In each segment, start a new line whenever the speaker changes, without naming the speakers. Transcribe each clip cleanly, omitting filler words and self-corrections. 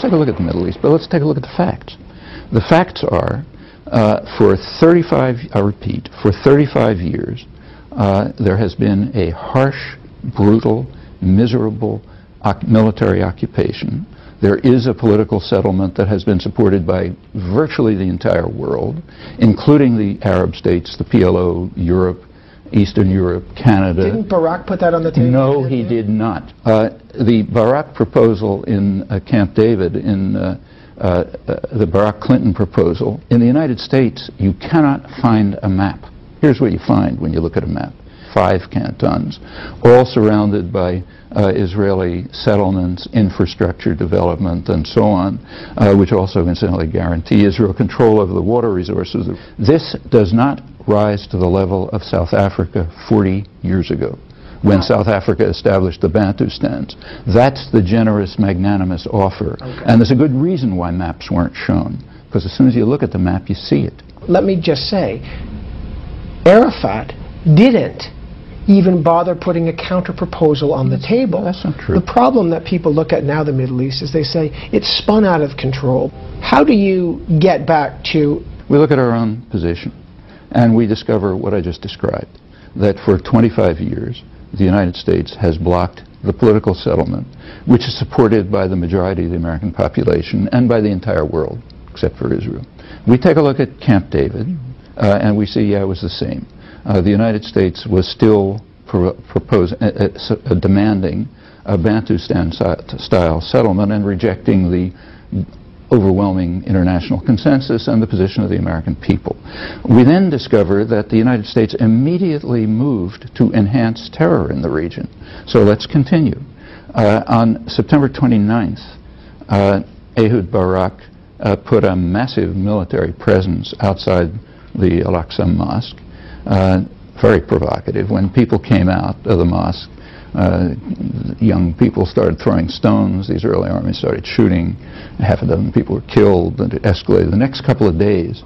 take a look at the Middle East, but let's take a look at the facts. The facts are, for 35 years, there has been a harsh, brutal, miserable military occupation. There is a political settlement that has been supported by virtually the entire world, including the Arab states, the PLO, Europe, Eastern Europe, Canada.
Didn't Barack put that on the table?
No, he did not. The Barack proposal in Camp David, in the Barack Clinton proposal, in the United States, you cannot find a map. Here's what you find when you look at a map. 5 cantons, all surrounded by Israeli settlements, infrastructure development, and so on, which also incidentally guarantee Israel control over the water resources. This does not rise to the level of South Africa 40 years ago, when South Africa established the Bantustans. That's the generous, magnanimous offer. Okay. And there's a good reason why maps weren't shown, because as soon as you look at the map, you see it.
Let me just say, Arafat didn't even bother putting a counter-proposal on the table.
That's not true.
The problem that people look at now, the Middle East, is they say it's spun out of control. How do you get back to...
We look at our own position, and we discover what I just described, that for 25 years, the United States has blocked the political settlement, which is supported by the majority of the American population and by the entire world, except for Israel. We take a look at Camp David, and we see, yeah, it was the same. The United States was still demanding a Bantustan-style settlement and rejecting the overwhelming international consensus and the position of the American people. We then discover that the United States immediately moved to enhance terror in the region. So let's continue. On September 29th, Ehud Barak put a massive military presence outside the Al-Aqsa Mosque. Very provocative. When people came out of the mosque, young people started throwing stones. The Israeli army started shooting. Half a dozen people were killed, and it escalated. The next couple of days,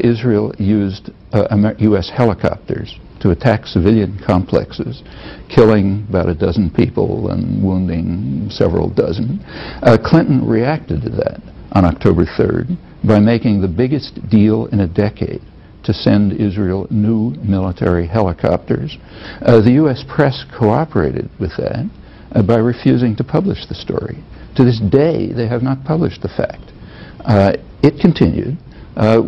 Israel used U.S. helicopters to attack civilian complexes, killing about a dozen people and wounding several dozen. Clinton reacted to that on October 3rd by making the biggest deal in a decade to send Israel new military helicopters. The U.S. press cooperated with that by refusing to publish the story. To this day, they have not published the fact. It continued.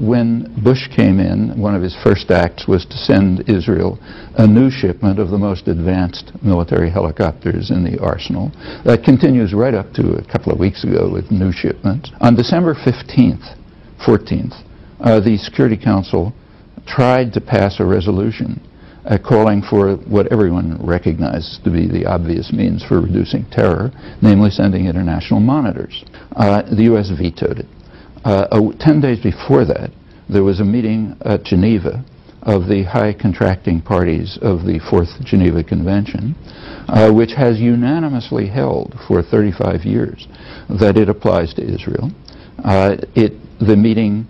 When Bush came in, one of his first acts was to send Israel a new shipment of the most advanced military helicopters in the arsenal. That continues right up to a couple of weeks ago with new shipments. On December 14th, the Security Council tried to pass a resolution calling for what everyone recognizes to be the obvious means for reducing terror, namely sending international monitors. The U.S. vetoed it. 10 days before that, there was a meeting at Geneva of the high contracting parties of the Fourth Geneva Convention, which has unanimously held for 35 years that it applies to Israel. The meeting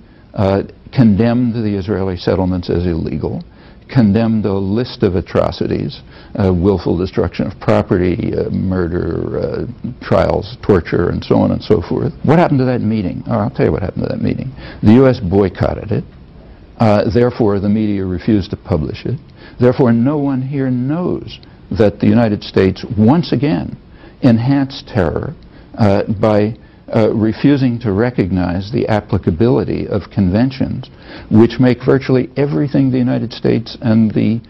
condemned the Israeli settlements as illegal, condemned a list of atrocities, willful destruction of property, murder, trials, torture, and so on and so forth. What happened to that meeting? Oh, I'll tell you what happened to that meeting. The U.S. boycotted it. Therefore, the media refused to publish it. Therefore, no one here knows that the United States once again enhanced terror by refusing to recognize the applicability of conventions which make virtually everything the United States and the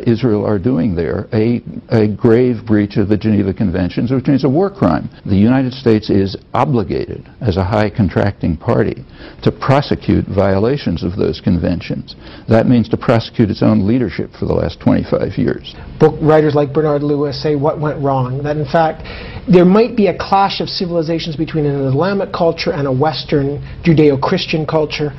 Israel are doing there a grave breach of the Geneva Conventions, which means a war crime. The United States is obligated as a high contracting party to prosecute violations of those conventions. That means to prosecute its own leadership for the last 25 years.
Book writers like Bernard Lewis say what went wrong, that in fact there might be a clash of civilizations between an Islamic culture and a Western Judeo-Christian culture.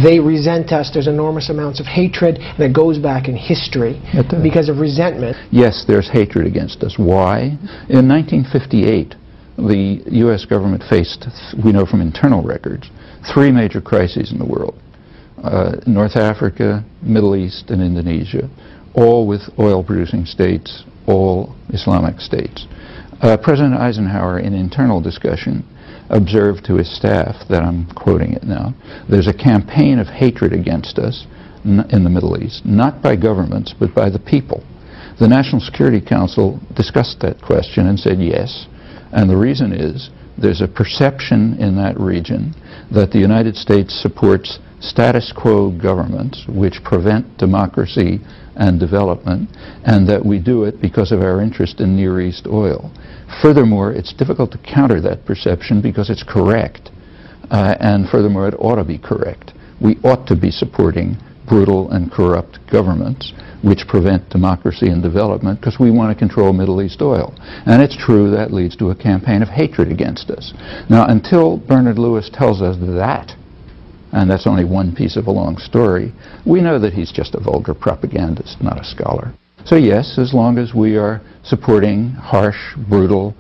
They resent us. There's enormous amounts of hatred, and it goes back in history because of resentment.
Yes, there's hatred against us. Why? In 1958, the U.S. government faced, we know from internal records, 3 major crises in the world. North Africa, Middle East, and Indonesia, all with oil-producing states, all Islamic states. President Eisenhower, in internal discussion, observed to his staff, that I'm quoting it now, there's a campaign of hatred against us in the Middle East, not by governments, but by the people. The National Security Council discussed that question and said yes, and the reason is there's a perception in that region that the United States supports status quo governments which prevent democracy and development, and that we do it because of our interest in Near East oil. Furthermore, it's difficult to counter that perception because it's correct, and furthermore, it ought to be correct. We ought to be supporting brutal and corrupt governments which prevent democracy and development because we want to control Middle East oil. And it's true that leads to a campaign of hatred against us. Now, until Bernard Lewis tells us that, and that's only one piece of a long story, we know that he's just a vulgar propagandist, not a scholar. So yes, as long as we are supporting harsh, brutal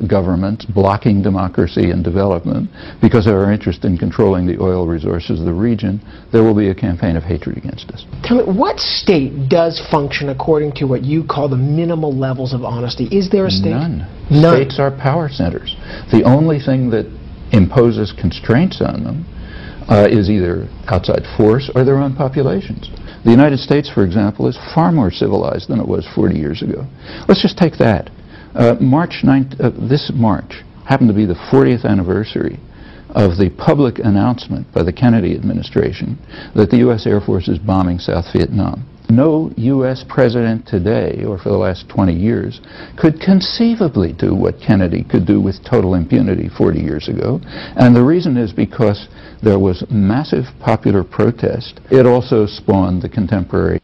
governments, blocking democracy and development because of our interest in controlling the oil resources of the region, there will be a campaign of hatred against us.
Tell me, what state does function according to what you call the minimal levels of honesty? Is there a state?
None.
None.
States are power centers. The only thing that imposes constraints on them is either outside force or their own populations. The United States, for example, is far more civilized than it was 40 years ago. Let's just take that. This March happened to be the 40th anniversary of the public announcement by the Kennedy administration that the U.S. Air Force is bombing South Vietnam. No U.S. president today, or for the last 20 years, could conceivably do what Kennedy could do with total impunity 40 years ago. And the reason is because there was massive popular protest. It also spawned the contemporary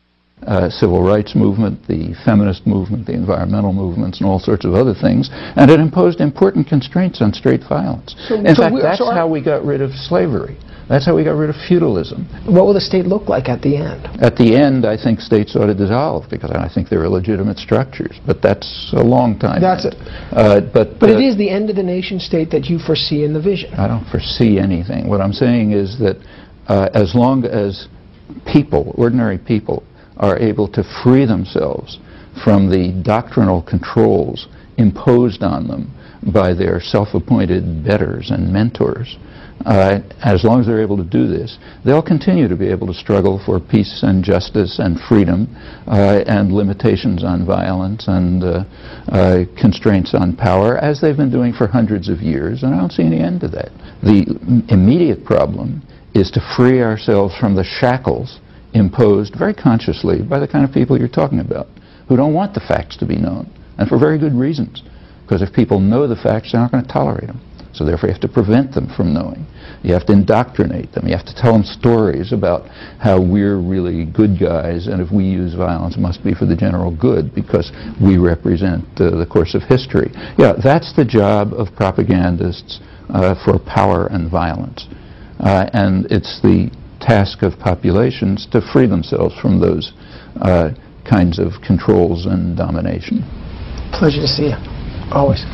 civil rights movement, the feminist movement, the environmental movements, and all sorts of other things, and it imposed important constraints on straight violence. In fact, that's how we got rid of slavery. That's how we got rid of feudalism.
What will the state look like at the end?
At the end, I think states ought to dissolve, because I think they're illegitimate structures, but that's a long time.
That's it. But it is the end of the nation state that you foresee in the vision.
I don't foresee anything. What I'm saying is that as long as people, ordinary people, are able to free themselves from the doctrinal controls imposed on them by their self-appointed betters and mentors, as long as they're able to do this, they'll continue to be able to struggle for peace and justice and freedom and limitations on violence and constraints on power, as they've been doing for hundreds of years, and I don't see any end to that. The immediate problem is to free ourselves from the shackles imposed very consciously by the kind of people you're talking about, who don't want the facts to be known, and for very good reasons, because if people know the facts, they're not going to tolerate them. So therefore you have to prevent them from knowing. You have to indoctrinate them. You have to tell them stories about how we're really good guys, and if we use violence it must be for the general good because we represent the course of history. Yeah, that's the job of propagandists for power and violence. And it's the task of populations to free themselves from those kinds of controls and domination.
Pleasure to see you. Always.